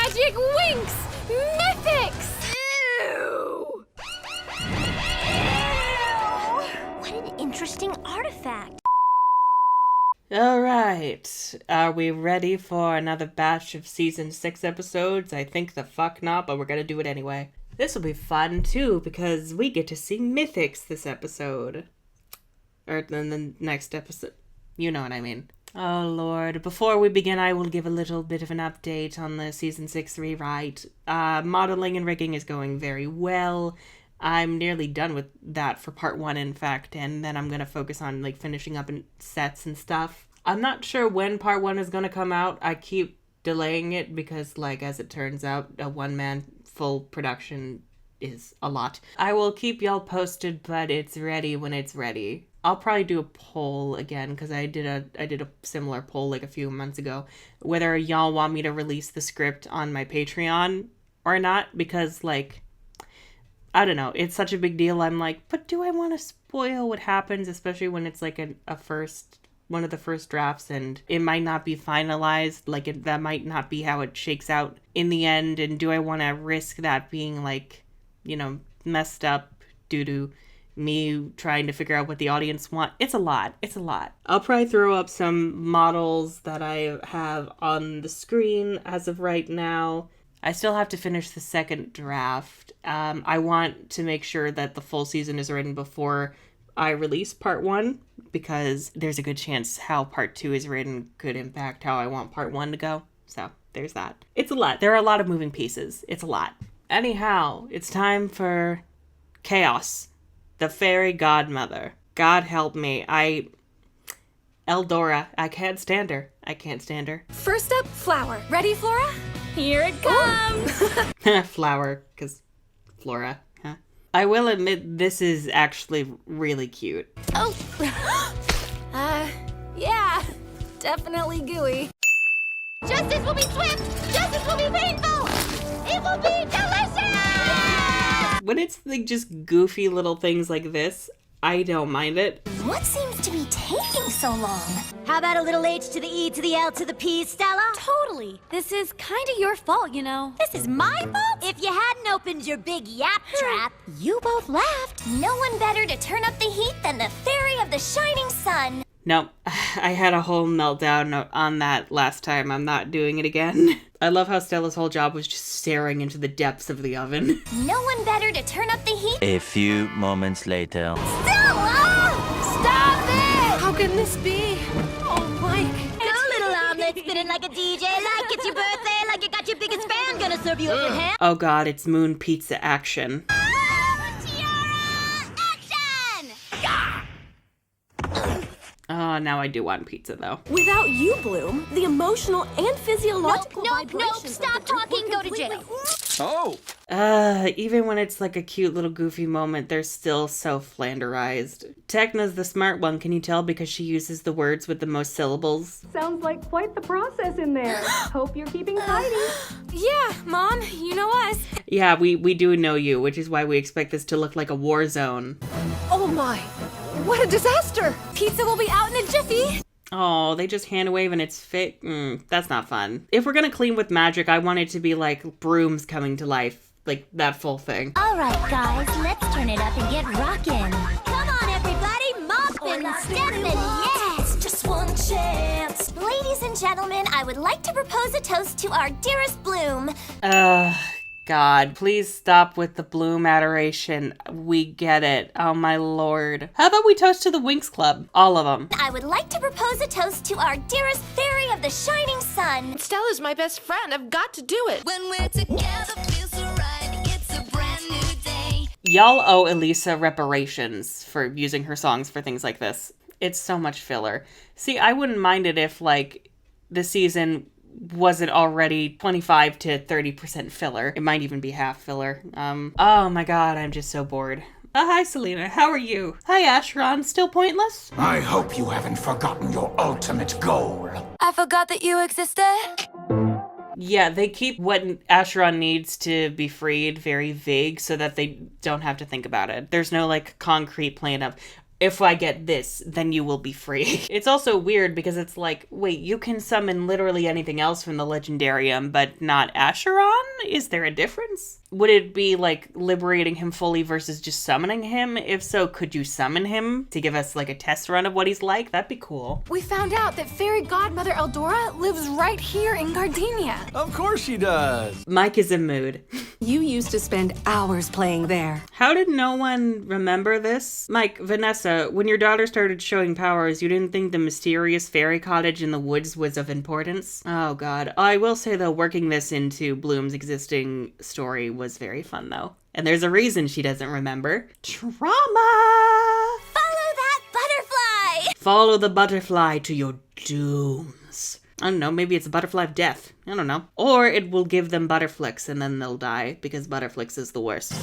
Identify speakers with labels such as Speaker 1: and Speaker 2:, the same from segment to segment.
Speaker 1: Magic Winx! Mythix!
Speaker 2: Ew! What an interesting artifact.
Speaker 3: Alright, are we ready for another batch of season 6 episodes? I think the fuck not, but we're gonna do it anyway. This will be fun too, because we get to see Mythix this episode. Or then the next episode. You know what I mean. Oh lord, before we begin I will give a little bit of an update on the season 6 rewrite. Modeling and rigging is going very well. I'm nearly done with that for part 1 in fact, and then I'm gonna focus on like finishing up in sets and stuff. I'm not sure when part 1 is gonna come out. I keep delaying it because like as it turns out a one-man full production is a lot. I will keep y'all posted, but it's ready when it's ready. I'll probably do a poll again because I did a similar poll like a few months ago whether y'all want me to release the script on my Patreon or not, because like I don't know, it's such a big deal. I'm like, but do I want to spoil what happens, especially when it's like one of the first drafts and it might not be finalized, like that might not be how it shakes out in the end, and do I want to risk that being like, you know, messed up due to me trying to figure out what the audience want? It's a lot. I'll probably throw up some models that I have on the screen as of right now. I still have to finish the second draft. I want to make sure that the full season is written before I release part 1, because there's a good chance how part 2 is written could impact how I want part 1 to go. So there's that. It's a lot. There are a lot of moving pieces. It's a lot. Anyhow, it's time for Chaos, the fairy godmother. God help me. Eldora. I can't stand her.
Speaker 1: First up, Flower. Ready, Flora? Here it comes!
Speaker 3: Flower, because Flora. Huh? I will admit this is actually really cute.
Speaker 1: Oh! Yeah. Definitely gooey.
Speaker 2: Justice will be swift! Justice will be painful! It will be delicious!
Speaker 3: When it's like just goofy little things like this, I don't mind it.
Speaker 2: What seems to be taking so long? How about a little H to the E to the L to the P, Stella?
Speaker 1: Totally. This is kind of your fault, you know.
Speaker 2: This is my fault? If you hadn't opened your big yap trap, you both laughed. No one better to turn up the heat than the Fairy of the Shining Sun.
Speaker 3: No, I had a whole meltdown on that last time. I'm not doing it again. I love how Stella's whole job was just staring into the depths of the oven.
Speaker 2: No one better to turn up the heat.
Speaker 4: A few moments later.
Speaker 2: Stella! Stop it!
Speaker 1: How can this be? Oh, Mike.
Speaker 2: Go, little omelet, spinning like a DJ, like it's your birthday, like you got your biggest fan gonna serve you open hand.
Speaker 3: Oh god, it's Moon Pizza action.
Speaker 2: Tiara, action!
Speaker 3: Oh, now I do want pizza though.
Speaker 1: Without you, Bloom, the emotional and physiological
Speaker 2: Nope,
Speaker 1: vibrations
Speaker 2: stop
Speaker 1: of the drink
Speaker 2: talking,
Speaker 1: will
Speaker 2: go to
Speaker 1: completely-
Speaker 2: jail.
Speaker 4: Oh!
Speaker 3: Even when it's like a cute little goofy moment, they're still so flanderized. Techna's the smart one, can you tell? Because she uses the words with the most syllables.
Speaker 5: Sounds like quite the process in there. Hope you're keeping tidy.
Speaker 1: Yeah, Mom, you know us.
Speaker 3: Yeah, we do know you, which is why we expect this to look like a war zone.
Speaker 1: Oh my, what a disaster! Pizza will be out in a jiffy.
Speaker 3: Oh, they just hand wave and it's fit. That's not fun. If we're gonna clean with magic, I want it to be like brooms coming to life. Like that full thing.
Speaker 2: All right, guys, let's turn it up and get rockin'. Come on, everybody, mopping, stepping, yes! Just one chance. Ladies and gentlemen, I would like to propose a toast to our dearest Bloom.
Speaker 3: God, please stop with the Bloom adoration. We get it. Oh my lord. How about we toast to the Winx Club? All of them.
Speaker 2: I would like to propose a toast to our dearest Fairy of the Shining Sun.
Speaker 6: Stella's my best friend. I've got to do it.
Speaker 7: When we're together, feels so right. It's a brand new day.
Speaker 3: Y'all owe Elisa reparations for using her songs for things like this. It's so much filler. See, I wouldn't mind it if, like, the season wasn't already 25 to 30% filler. It might even be half filler. Oh my god, I'm just so bored. Hi, Selena. How are you? Hi, Asheron. Still pointless?
Speaker 8: I hope you haven't forgotten your ultimate goal.
Speaker 1: I forgot that you existed.
Speaker 3: Yeah, they keep what Asheron needs to be freed very vague so that they don't have to think about it. There's no, like, concrete plan of, if I get this, then you will be free. It's also weird because it's like, wait, you can summon literally anything else from the Legendarium, but not Acheron? Is there a difference? Would it be like liberating him fully versus just summoning him? If so, could you summon him to give us like a test run of what he's like? That'd be cool.
Speaker 1: We found out that fairy godmother Eldora lives right here in Gardenia.
Speaker 9: Of course she does.
Speaker 3: Mike is in mood.
Speaker 10: You used to spend hours playing there.
Speaker 3: How did no one remember this? Mike, Vanessa, when your daughter started showing powers, you didn't think the mysterious fairy cottage in the woods was of importance? Oh god. I will say though, working this into Bloom's existing story was very fun though. And there's a reason she doesn't remember. Trauma!
Speaker 2: Follow that butterfly!
Speaker 3: Follow the butterfly to your dooms. I don't know, maybe it's a butterfly of death. I don't know. Or it will give them Butterflix and then they'll die, because Butterflix is the worst.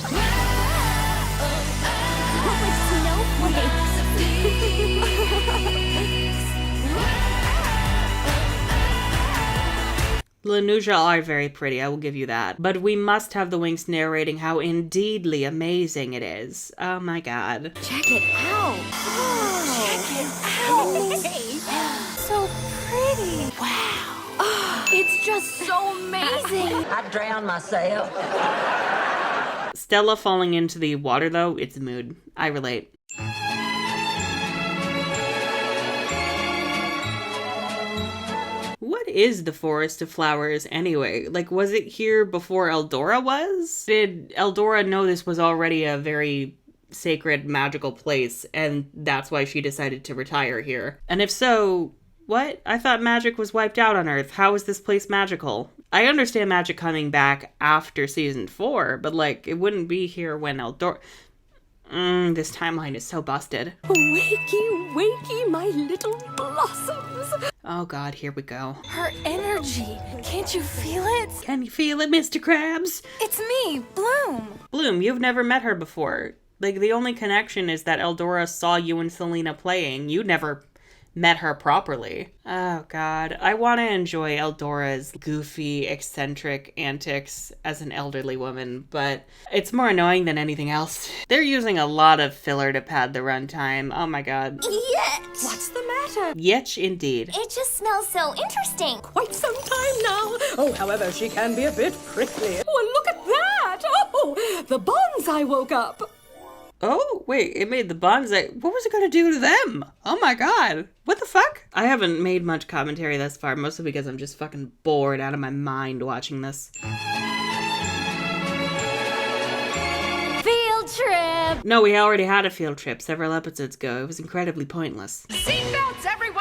Speaker 3: Lanusia are very pretty, I will give you that. But we must have the Winx narrating how indeedly amazing it is. Oh my god.
Speaker 1: Check it out. Oh, check it out. So pretty. Wow. Oh, it's just so amazing.
Speaker 11: I'd drown myself.
Speaker 3: Stella falling into the water though, it's a mood. I relate. What is the Forest of Flowers anyway? Like, was it here before Eldora was? Did Eldora know this was already a very sacred, magical place, and that's why she decided to retire here? And if so, what? I thought magic was wiped out on Earth. How is this place magical? I understand magic coming back after season 4, but like, it wouldn't be here when Eldora... this timeline is so busted.
Speaker 10: Wakey, wakey, my little blossoms.
Speaker 3: Oh god, here we go.
Speaker 1: Her energy. Can't you feel it?
Speaker 3: Can you feel it, Mr. Krabs?
Speaker 1: It's me, Bloom.
Speaker 3: Bloom, you've never met her before. Like, the only connection is that Eldora saw you and Selena playing. You never met her properly. Oh god. I want to enjoy Eldora's goofy, eccentric antics as an elderly woman, but it's more annoying than anything else. They're using a lot of filler to pad the runtime. Oh my god.
Speaker 2: Yet!
Speaker 10: What's the matter?
Speaker 3: Yetch indeed.
Speaker 2: It just smells so interesting.
Speaker 10: Quite some time now. Oh, however, she can be a bit prickly. Oh, look at that! Oh, the bonsai woke up.
Speaker 3: Oh, wait, it made the bonsai. What was it going to do to them? Oh my god. What the fuck? I haven't made much commentary thus far, mostly because I'm just fucking bored out of my mind watching this.
Speaker 1: Field trip.
Speaker 3: No, we already had a field trip several episodes ago. It was incredibly pointless.
Speaker 6: Seatbelts, everyone!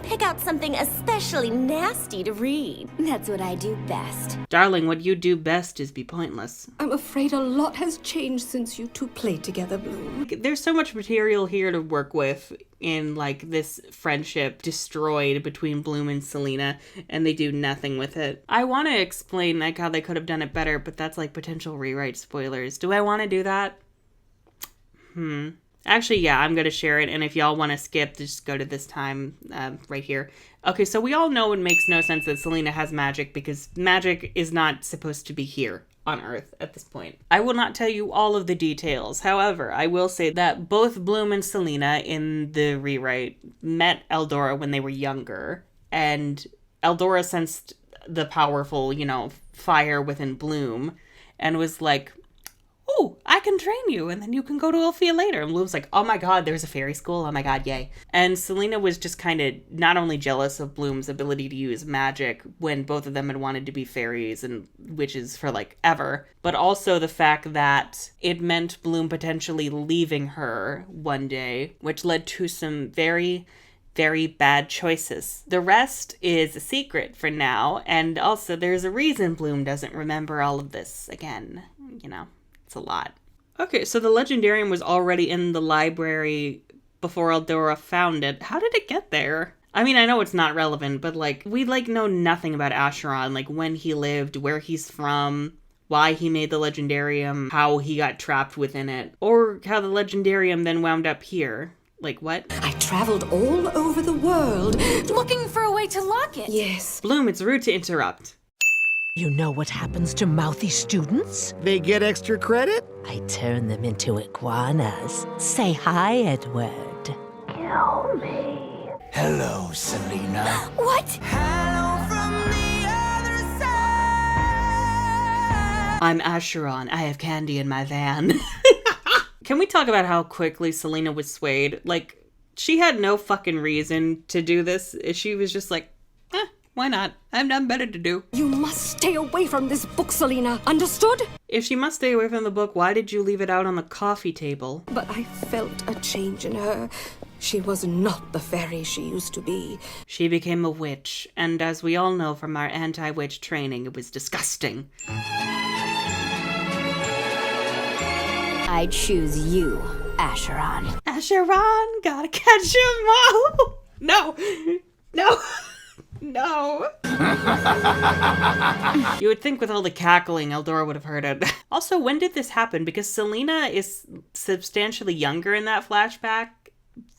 Speaker 2: Pick out something especially nasty to read. That's what I do best.
Speaker 3: Darling, what you do best is be pointless.
Speaker 10: I'm afraid a lot has changed since you two played together, Bloom.
Speaker 3: There's so much material here to work with in, like, this friendship destroyed between Bloom and Selena, and they do nothing with it. I want to explain, like, how they could have done it better, but that's, like, potential rewrite spoilers. Do I want to do that? Actually, yeah, I'm going to share it, and if y'all want to skip, just go to this time right here. Okay, so we all know it makes no sense that Selena has magic because magic is not supposed to be here on Earth at this point. I will not tell you all of the details. However, I will say that both Bloom and Selena in the rewrite met Eldora when they were younger, and Eldora sensed the powerful, you know, fire within Bloom and was like, oh, I can train you, and then you can go to Elfia later. And Bloom's like, oh my god, there's a fairy school, oh my god, yay. And Selena was just kind of not only jealous of Bloom's ability to use magic when both of them had wanted to be fairies and witches for, like, ever, but also the fact that it meant Bloom potentially leaving her one day, which led to some very, very bad choices. The rest is a secret for now, and also there's a reason Bloom doesn't remember all of this again, you know. It's a lot. Okay, so the Legendarium was already in the library before Eldora found it. How did it get there? I mean, I know it's not relevant, but, like, we, like, know nothing about Acheron, like, when he lived, where he's from, why he made the Legendarium, how he got trapped within it, or how the Legendarium then wound up here. Like, what?
Speaker 10: I traveled all over the world.
Speaker 1: Looking for a way to lock it.
Speaker 10: Yes.
Speaker 3: Bloom, it's rude to interrupt.
Speaker 11: You know what happens to mouthy students?
Speaker 9: They get extra credit?
Speaker 11: I turn them into iguanas. Say hi, Edward.
Speaker 1: Kill me.
Speaker 8: Hello, Selena.
Speaker 2: What?
Speaker 3: I'm Asheron. I have candy in my van. Can we talk about how quickly Selena was swayed? Like, she had no fucking reason to do this. She was just like, why not? I have nothing better to do.
Speaker 10: You must stay away from this book, Selena. Understood?
Speaker 3: If she must stay away from the book, why did you leave it out on the coffee table?
Speaker 10: But I felt a change in her. She was not the fairy she used to be.
Speaker 3: She became a witch, and as we all know from our anti-witch training, it was disgusting.
Speaker 2: I choose you, Asheron.
Speaker 3: Asheron, gotta catch 'em all. No. No. You would think with all the cackling, Eldora would have heard it. Also, when did this happen? Because Selena is substantially younger in that flashback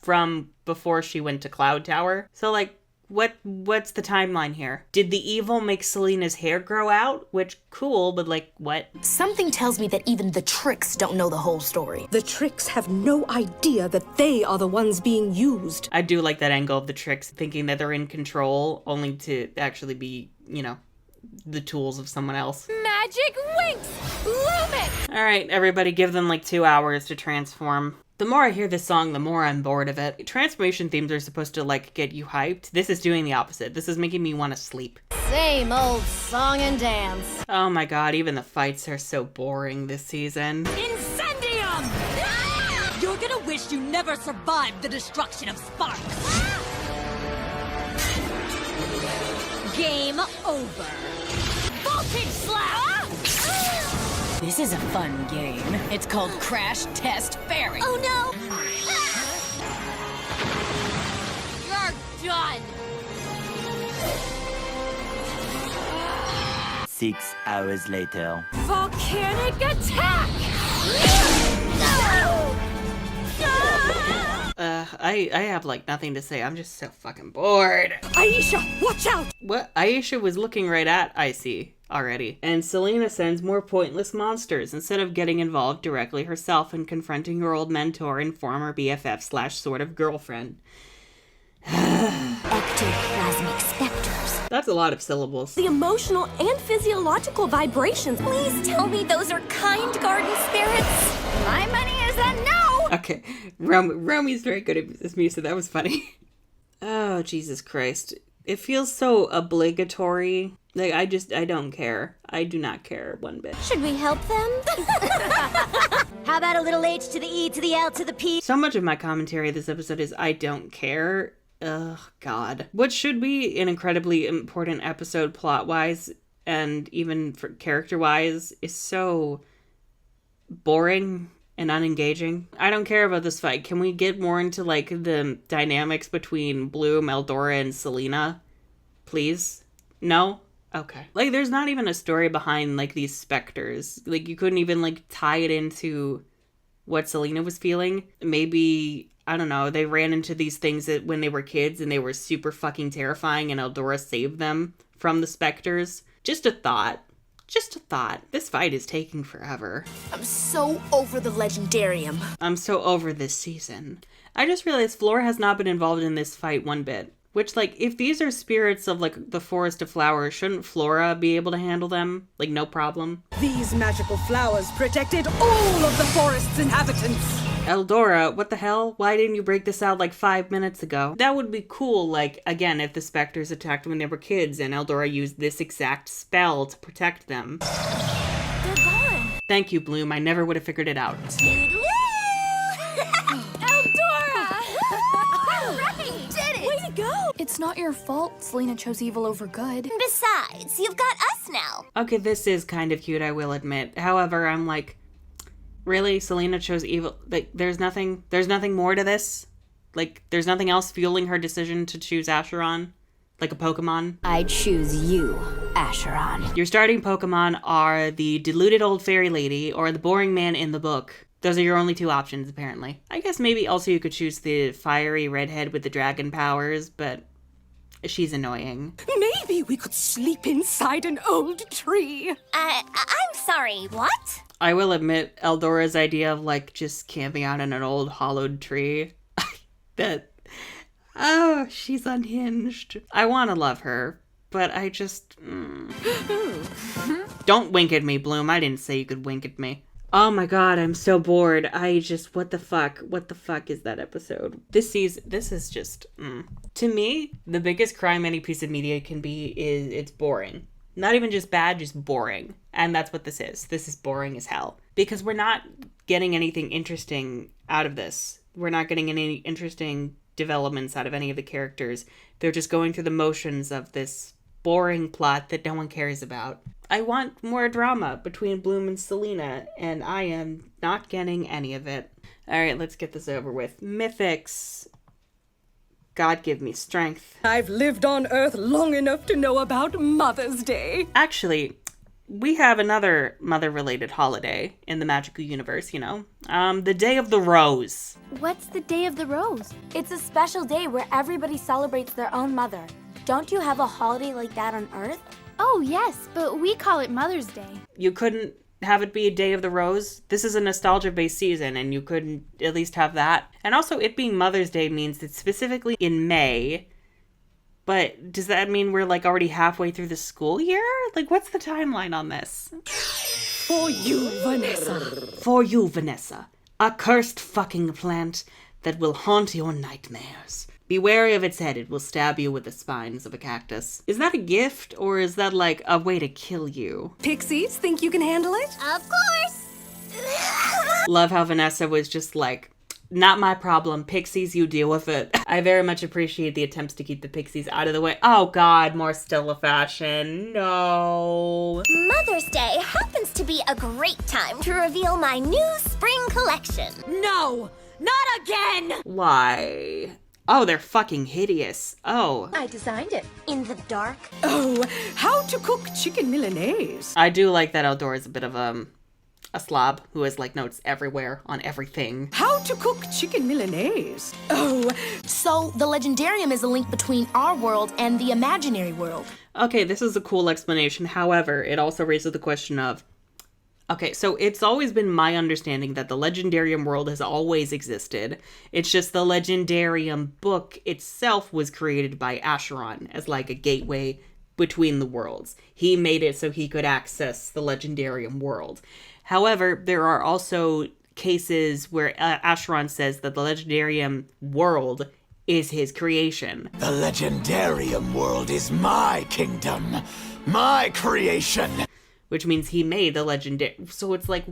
Speaker 3: from before she went to Cloud Tower. So, like, what's the timeline here? Did the evil make Selena's hair grow out? Which, cool, but like, what?
Speaker 6: Something tells me that even the tricks don't know the whole story.
Speaker 10: The tricks have no idea that they are the ones being used.
Speaker 3: I do like that angle of the tricks, thinking that they're in control, only to actually be, you know, the tools of someone else.
Speaker 1: Magic Winx! Lumen!
Speaker 3: Alright, everybody give them like 2 hours to transform. The more I hear this song, the more I'm bored of it. Transformation themes are supposed to, like, get you hyped. This is doing the opposite. This is making me want to sleep.
Speaker 1: Same old song and dance.
Speaker 3: Oh my god, even the fights are so boring this season.
Speaker 1: Incendium!
Speaker 11: You're gonna wish you never survived the destruction of Sparks. Game over.
Speaker 1: Voltage slap!
Speaker 11: This is a fun game. It's called Crash Test Fairy.
Speaker 2: Oh no!
Speaker 1: You're done!
Speaker 4: 6 hours later.
Speaker 1: Volcanic attack!
Speaker 3: I have, like, nothing to say. I'm just so fucking bored.
Speaker 10: Aisha, watch out!
Speaker 3: What? Aisha was looking right at Icy already. And Selena sends more pointless monsters instead of getting involved directly herself and confronting her old mentor and former BFF / sort of girlfriend.
Speaker 2: Ectoplasmic specters.
Speaker 3: That's a lot of syllables.
Speaker 10: The emotional and physiological vibrations.
Speaker 2: Please tell me those are kind garden spirits.
Speaker 1: My money is a no!
Speaker 3: Okay, Romy's very good at this music. That was funny. Oh, Jesus Christ. It feels so obligatory. Like, I don't care. I do not care one bit.
Speaker 2: Should we help them? How about a little H to the E to the L to the P?
Speaker 3: So much of my commentary this episode is I don't care. Ugh, God. What should be an incredibly important episode plot-wise and even for character-wise is so boring and unengaging. I don't care about this fight. Can we get more into, like, the dynamics between Bloom, Eldora, and Selena? Please? No? Okay. Like, there's not even a story behind, like, these specters. Like, you couldn't even, like, tie it into what Selena was feeling. Maybe, I don't know, they ran into these things that when they were kids and they were super fucking terrifying and Eldora saved them from the specters. Just a thought. Just a thought. This fight is taking forever.
Speaker 6: I'm so over the Legendarium.
Speaker 3: I'm so over this season. I just realized Flora has not been involved in this fight one bit. Which, like, if these are spirits of, like, the Forest of Flowers, shouldn't Flora be able to handle them? Like, no problem?
Speaker 10: These magical flowers protected all of the forest's inhabitants.
Speaker 3: Eldora, what the hell? Why didn't you break this out like 5 minutes ago? That would be cool, like, again, if the specters attacked when they were kids and Eldora used this exact spell to protect them.
Speaker 1: They're gone.
Speaker 3: Thank you, Bloom. I never would have figured it out.
Speaker 1: Eldora!
Speaker 2: Hooray! Did it!
Speaker 1: Way to go! It's not your fault Selena chose evil over good.
Speaker 2: Besides, you've got us now.
Speaker 3: Okay, this is kind of cute, I will admit. However, I'm like, really? Selena chose evil? Like, there's nothing more to this? Like, there's nothing else fueling her decision to choose Asheron? Like a Pokemon?
Speaker 2: I choose you, Asheron.
Speaker 3: Your starting Pokemon are the deluded old fairy lady or the boring man in the book. Those are your only two options, apparently. I guess maybe also you could choose the fiery redhead with the dragon powers, but she's annoying.
Speaker 10: Maybe we could sleep inside an old tree.
Speaker 2: I'm sorry, what?
Speaker 3: I will admit, Eldora's idea of, like, just camping out in an old hollowed tree, that Oh, she's unhinged. I want to love her, but I just... Don't wink at me, Bloom. I didn't say you could wink at me. Oh my god, I'm so bored. What the fuck? What the fuck is that episode? This is just... To me, the biggest crime any piece of media can be is it's boring. Not even just bad, just boring. And that's what this is. This is boring as hell. Because we're not getting anything interesting out of this. We're not getting any interesting developments out of any of the characters. They're just going through the motions of this boring plot that no one cares about. I want more drama between Bloom and Selena, and I am not getting any of it. Alright, let's get this over with. Mythix. God give me strength.
Speaker 10: I've lived on Earth long enough to know about Mother's Day.
Speaker 3: Actually, we have another mother-related holiday in the magical universe, you know. The Day of the Rose.
Speaker 1: What's the Day of the Rose? It's a special day where everybody celebrates their own mother. Don't you have a holiday like that on Earth? Oh, yes, but we call it Mother's Day.
Speaker 3: You couldn't have it be a Day of the Rose? This is a nostalgia-based season, and you couldn't at least have that? And also, it being Mother's Day means it's specifically in May. But does that mean we're, like, already halfway through the school year? Like, what's the timeline on this?
Speaker 10: For you, Vanessa.
Speaker 3: For you, Vanessa. A cursed fucking plant that will haunt your nightmares. Be wary of its head, it will stab you with the spines of a cactus. Is that a gift, or is that like a way to kill you?
Speaker 10: Pixies, think you can handle it?
Speaker 2: Of course.
Speaker 3: Love how Vanessa was just like, not my problem, Pixies, you deal with it. I very much appreciate the attempts to keep the Pixies out of the way. Oh god, more Stella fashion. No.
Speaker 2: Mother's Day happens to be a great time to reveal my new spring collection.
Speaker 10: No, not again!
Speaker 3: Why? Oh, they're fucking hideous. Oh.
Speaker 2: I designed it in the dark.
Speaker 10: Oh, how to cook chicken Milanese.
Speaker 3: I do like that Eldora is a bit of a slob who has like notes everywhere on everything.
Speaker 10: How to cook chicken Milanese. Oh.
Speaker 6: So the Legendarium is a link between our world and the imaginary world.
Speaker 3: Okay, this is a cool explanation. However, it also raises the question of, okay, so it's always been my understanding that the Legendarium world has always existed. It's just the Legendarium book itself was created by Acheron as like a gateway between the worlds. He made it so he could access the Legendarium world. However, there are also cases where Acheron says that the Legendarium world is his creation.
Speaker 8: The Legendarium world is my kingdom, my creation.
Speaker 3: Which means he made the legendary. So it's like,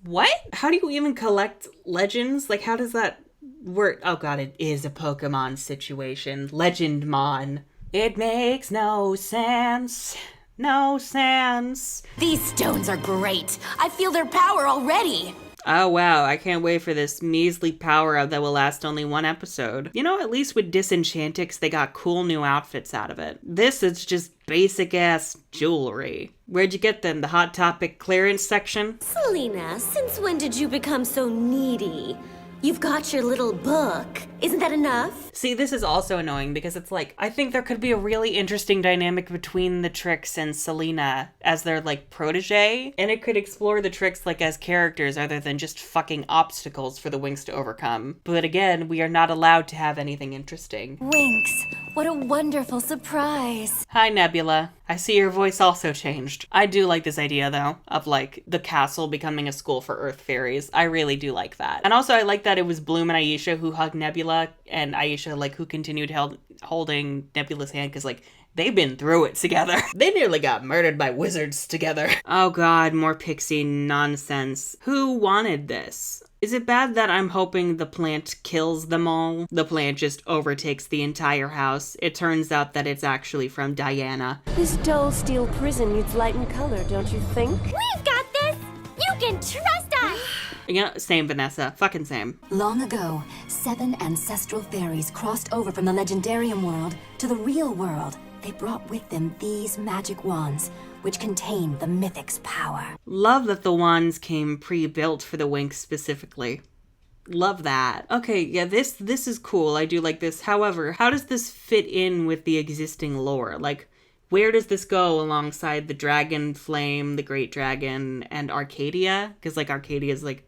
Speaker 3: what? How do you even collect legends? Like, how does that work? Oh god, it is a Pokemon situation. Legendmon. It makes no sense. No sense.
Speaker 6: These stones are great. I feel their power already.
Speaker 3: Oh wow, I can't wait for this measly power-up that will last only one episode. You know, at least with Disenchantix, they got cool new outfits out of it. This is just basic-ass jewelry. Where'd you get them? The Hot Topic clearance section?
Speaker 2: Selena, since when did you become so needy? You've got your little book. Isn't that enough?
Speaker 3: See, this is also annoying because it's like, I think there could be a really interesting dynamic between the Trix and Selena as their, like, protege. And it could explore the Trix, like, as characters other than just fucking obstacles for the Winx to overcome. But again, we are not allowed to have anything interesting.
Speaker 1: Winx, what a wonderful surprise.
Speaker 3: Hi, Nebula. I see your voice also changed. I do like this idea, though, of, like, the castle becoming a school for Earth fairies. I really do like that. And also, I like that it was Bloom and Aisha who hugged Nebula, and Aisha, like, who continued holding Nebula's hand, because, like, they've been through it together. They nearly got murdered by wizards together. Oh god, more pixie nonsense. Who wanted this? Is it bad that I'm hoping the plant kills them all? The plant just overtakes the entire house. It turns out that it's actually from Diana.
Speaker 5: This dull steel prison needs light and color, don't you think?
Speaker 2: We've got this! You can trust us!
Speaker 3: You know, same, Vanessa. Fucking same.
Speaker 12: Long ago, 7 ancestral fairies crossed over from the Legendarium world to the real world. They brought with them these magic wands, which contain the Mythix power.
Speaker 3: Love that the wands came pre-built for the Winx specifically. Love that. Okay, yeah, this is cool. I do like this. However, how does this fit in with the existing lore? Like, where does this go alongside the Dragon Flame, the Great Dragon, and Arcadia? Because, like, Arcadia is, like,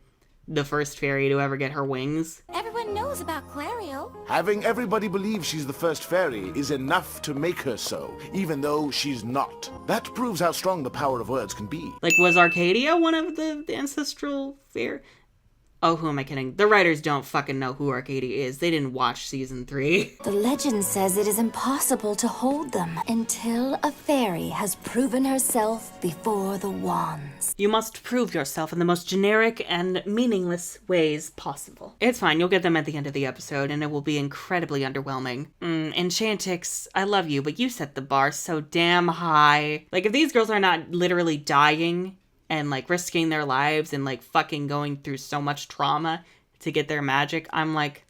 Speaker 3: the first fairy to ever get her wings.
Speaker 2: Everyone everyone knows about Clario.
Speaker 13: Having everybody believe she's the first fairy is enough to make her so, even though she's not. That proves how strong the power of words can be.
Speaker 3: Like, was Arcadia one of the ancestral fairy? Oh, who am I kidding? The writers don't fucking know who Arcadia is. They didn't watch season 3.
Speaker 12: The legend says it is impossible to hold them until a fairy has proven herself before the wands.
Speaker 3: You must prove yourself in the most generic and meaningless ways possible. It's fine, you'll get them at the end of the episode, and it will be incredibly underwhelming. Enchantix, I love you, but you set the bar so damn high. Like, if these girls are not literally dying and like risking their lives and like fucking going through so much trauma to get their magic, I'm like,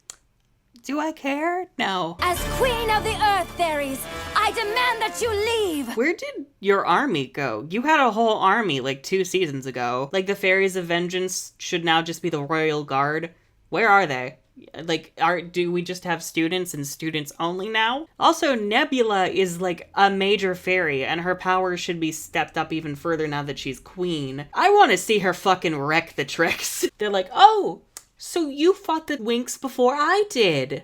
Speaker 3: do I care? No.
Speaker 2: As Queen of the Earth Fairies, I demand that you leave!
Speaker 3: Where did your army go? You had a whole army like 2 seasons ago. Like, the Fairies of Vengeance should now just be the Royal Guard. Where are they? Like, do we just have students and students only now? Also, Nebula is like a major fairy, and her powers should be stepped up even further now that she's queen. I want to see her fucking wreck the tricks. They're like, oh, so you fought the Winx before I did.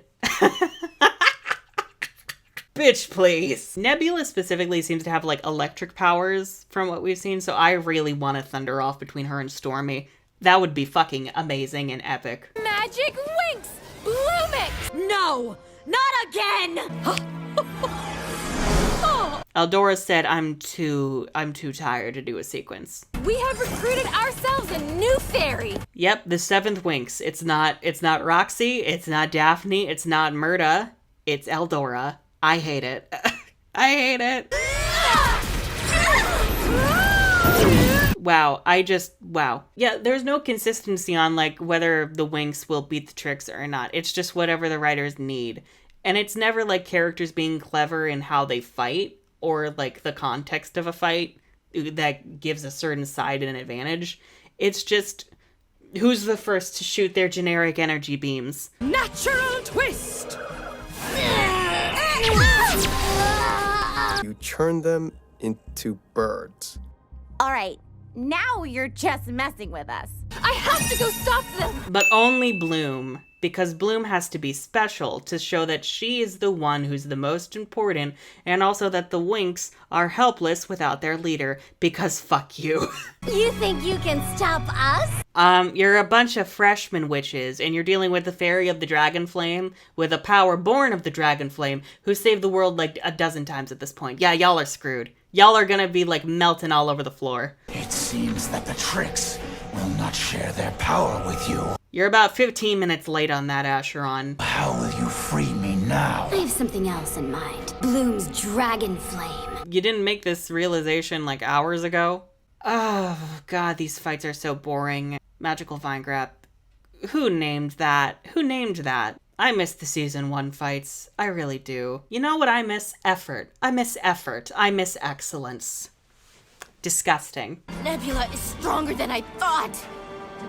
Speaker 3: Bitch, please. Nebula specifically seems to have like electric powers from what we've seen, so I really want a thunder off between her and Stormy. That would be fucking amazing and epic.
Speaker 2: Magic Winx! Bloomix! No! Not again!
Speaker 3: Eldora said, I'm too tired to do a sequence.
Speaker 2: We have recruited ourselves a new fairy!
Speaker 3: Yep, the 7th Winx. It's not Roxy, it's not Daphne, it's not Murda, it's Eldora. I hate it. I hate it. Wow, wow. Yeah, there's no consistency on, like, whether the Winx will beat the tricks or not. It's just whatever the writers need. And it's never, like, characters being clever in how they fight, or, like, the context of a fight that gives a certain side an advantage. It's just who's the first to shoot their generic energy beams.
Speaker 10: Natural twist!
Speaker 14: You turn them into birds.
Speaker 2: All right, now you're just messing with us. I have to go stop them!
Speaker 3: But only Bloom, because Bloom has to be special to show that she is the one who's the most important, and also that the Winx are helpless without their leader, because fuck you.
Speaker 2: You think you can stop us?
Speaker 3: You're a bunch of freshman witches, and you're dealing with the Fairy of the Dragon Flame, with a power born of the Dragon Flame, who saved the world like a dozen times at this point. Yeah, y'all are screwed. Y'all are gonna be like melting all over the floor.
Speaker 8: It seems that the tricks will not share their power with you.
Speaker 3: You're about 15 minutes late on that, Acheron.
Speaker 8: How will you free me now?
Speaker 12: I have something else in mind. Bloom's dragon flame.
Speaker 3: You didn't make this realization like hours ago? Oh, God, these fights are so boring. Magical Vine Grab. Who named that? Who named that? I miss the season 1 fights. I really do. You know what I miss? Effort. I miss effort. I miss excellence. Disgusting.
Speaker 2: Nebula is stronger than I thought.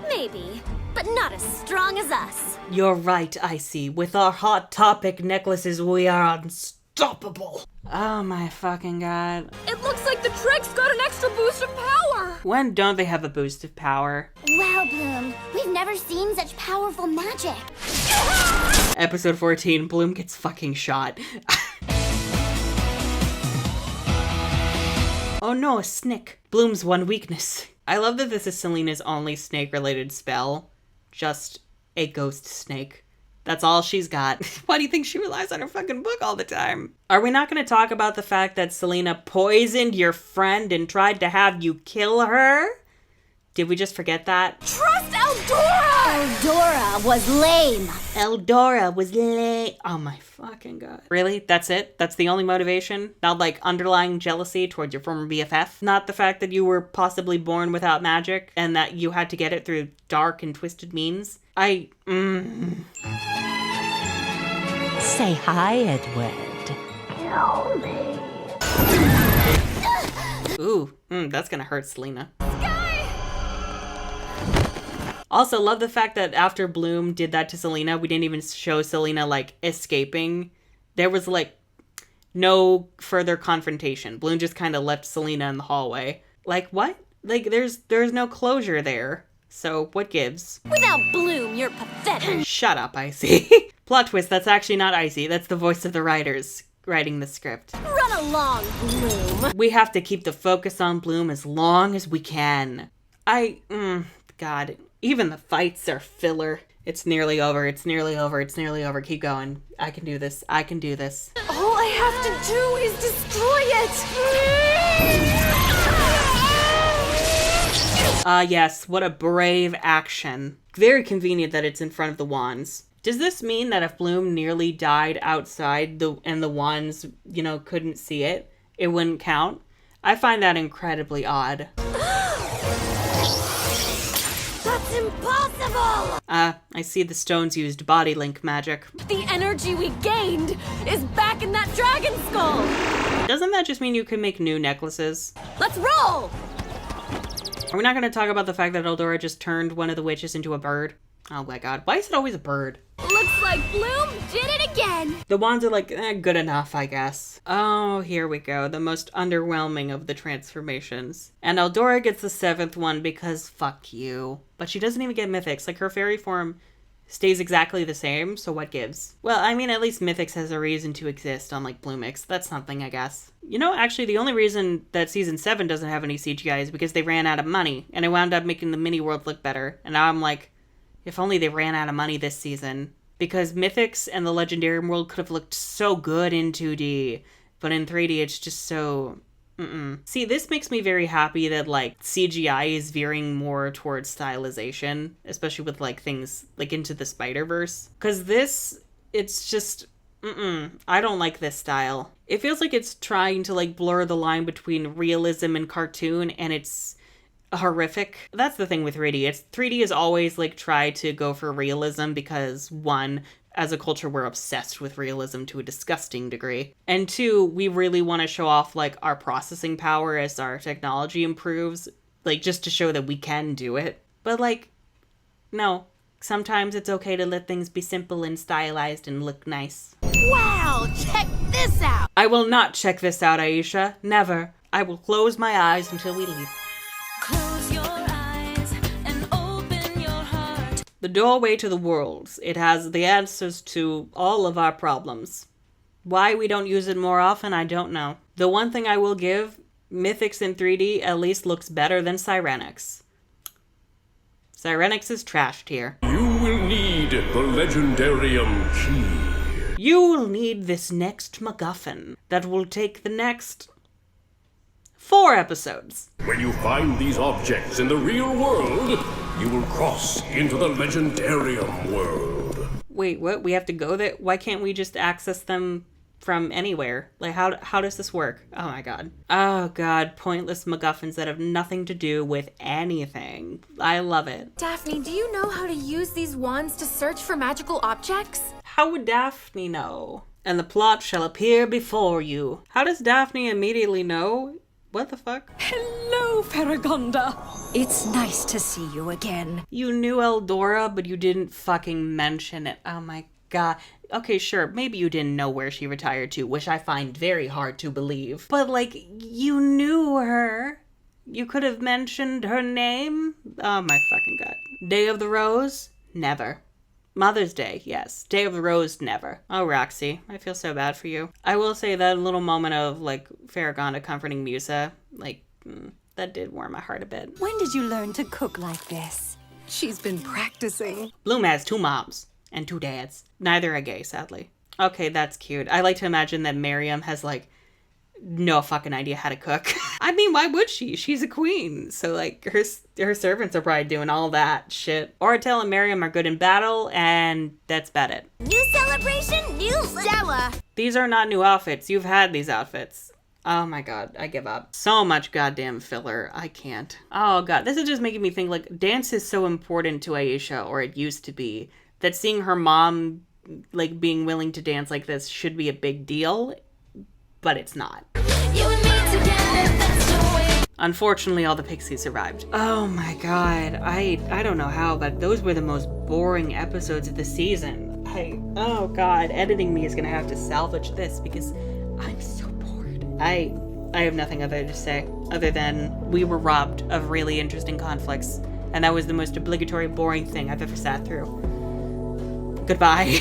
Speaker 2: Maybe, but not as strong as us.
Speaker 3: You're right, Icy. With our Hot Topic necklaces, we are unstoppable. Oh my fucking God.
Speaker 10: It looks like the tricks got an extra boost of power!
Speaker 3: When don't they have a boost of power?
Speaker 2: Wow, Bloom, we've never seen such powerful magic.
Speaker 3: Episode 14, Bloom gets fucking shot. Oh no, a snake. Bloom's one weakness. I love that this is Selena's only snake-related spell. Just a ghost snake. That's all she's got. Why do you think she relies on her fucking book all the time? Are we not going to talk about the fact that Selena poisoned your friend and tried to have you kill her? Did we just forget that?
Speaker 2: Trust Eldora! Eldora was lame.
Speaker 3: Eldora was lame. Oh my fucking God. Really? That's it? That's the only motivation? Not like underlying jealousy towards your former BFF? Not the fact that you were possibly born without magic and that you had to get it through dark and twisted means?
Speaker 15: Say hi, Edward.
Speaker 2: Kill me.
Speaker 3: Ooh, that's gonna hurt Selena. Also, love the fact that after Bloom did that to Selena, we didn't even show Selena, like, escaping. There was, like, no further confrontation. Bloom just kind of left Selena in the hallway. Like, what? Like, there's no closure there. So what gives?
Speaker 2: Without Bloom, you're pathetic.
Speaker 3: Shut up, Icy. Plot twist, that's actually not Icy. That's the voice of the writers writing the script.
Speaker 2: Run along, Bloom.
Speaker 3: We have to keep the focus on Bloom as long as we can. God, even the fights are filler. It's nearly over, it's nearly over, it's nearly over. Keep going. I can do this, I can do this.
Speaker 10: All I have to do is destroy it!
Speaker 3: Yes, what a brave action. Very convenient that it's in front of the wands. Does this mean that if Bloom nearly died outside and the wands, couldn't see it, it wouldn't count? I find that incredibly odd.
Speaker 2: That's impossible!
Speaker 3: I see the stones used body link magic.
Speaker 10: The energy we gained is back in that dragon skull!
Speaker 3: Doesn't that just mean you can make new necklaces?
Speaker 10: Let's roll!
Speaker 3: Are we not going to talk about the fact that Eldora just turned one of the witches into a bird? Oh my god, why is it always a bird?
Speaker 2: Looks like Bloom did it again!
Speaker 3: The wands are like, good enough, I guess. Oh, here we go. The most underwhelming of the transformations. And Eldora gets the 7th one because fuck you. But she doesn't even get Mythix. Like, her fairy form stays exactly the same, so what gives? Well, I mean, at least Mythix has a reason to exist, unlike Bloomix. That's something, I guess. Actually, the only reason that Season 7 doesn't have any CGI is because they ran out of money, and it wound up making the mini world look better. And now I'm like, if only they ran out of money this season. Because Mythix and the Legendarium world could have looked so good in 2D, but in 3D it's just so... See, this makes me very happy that, CGI is veering more towards stylization, especially with, things, Into the Spider-Verse. Because this, it's just... I don't like this style. It feels like it's trying to, blur the line between realism and cartoon, and it's horrific. That's the thing with 3D. 3D is always, tried to go for realism because, 1... as a culture, we're obsessed with realism to a disgusting degree. And 2, we really want to show off, our processing power as our technology improves, just to show that we can do it. But, no. Sometimes it's okay to let things be simple and stylized and look nice.
Speaker 6: Wow, check this out!
Speaker 3: I will not check this out, Aisha. Never. I will close my eyes until we leave.
Speaker 7: Close your eyes and open your heart.
Speaker 3: The doorway to the worlds. It has the answers to all of our problems. Why we don't use it more often, I don't know. The one thing I will give, Mythix in 3D at least looks better than Sirenix. Sirenix is trashed here.
Speaker 16: You will need the Legendarium key.
Speaker 3: You will need this next MacGuffin that will take the next 4 episodes.
Speaker 16: When you find these objects in the real world, you will cross into the Legendarium world.
Speaker 3: Wait, what? We have to go there? Why can't we just access them from anywhere? How does this work? Oh my god. Oh god, pointless MacGuffins that have nothing to do with anything. I love it.
Speaker 1: Daphne, do you know how to use these wands to search for magical objects?
Speaker 3: How would Daphne know? And the plot shall appear before you. How does Daphne immediately know? What the fuck?
Speaker 10: Hello, Faragonda.
Speaker 15: It's nice to see you again.
Speaker 3: You knew Eldora, but you didn't fucking mention it. Oh my god. Okay, sure, maybe you didn't know where she retired to, which I find very hard to believe. But, you knew her. You could have mentioned her name. Oh my fucking god. Day of the Rose? Never. Mother's Day, yes. Day of the Rose, never. Oh, Roxy, I feel so bad for you. I will say that little moment of, Faragonda comforting Musa, that did warm my heart a bit.
Speaker 15: When did you learn to cook like this?
Speaker 10: She's been practicing.
Speaker 3: Bloom has 2 moms and 2 dads. Neither are gay, sadly. Okay, that's cute. I like to imagine that Miriam has, no fucking idea how to cook. I mean, why would she? She's a queen. So, her servants are probably doing all that shit. Oratel and Miriam are good in battle, and that's about it.
Speaker 2: New celebration, new Stella.
Speaker 3: These are not new outfits. You've had these outfits. Oh my god, I give up. So much goddamn filler. I can't. Oh god, this is just making me think, dance is so important to Aisha, or it used to be, that seeing her mom, being willing to dance like this should be a big deal, but it's not.
Speaker 7: You and me together, that's the way.
Speaker 3: Unfortunately, all the pixies survived. Oh my god, I don't know how, but those were the most boring episodes of the season. Oh god, editing me is gonna have to salvage this because I'm so bored. I have nothing other to say other than we were robbed of really interesting conflicts And that was the most obligatory, boring thing I've ever sat through. Goodbye.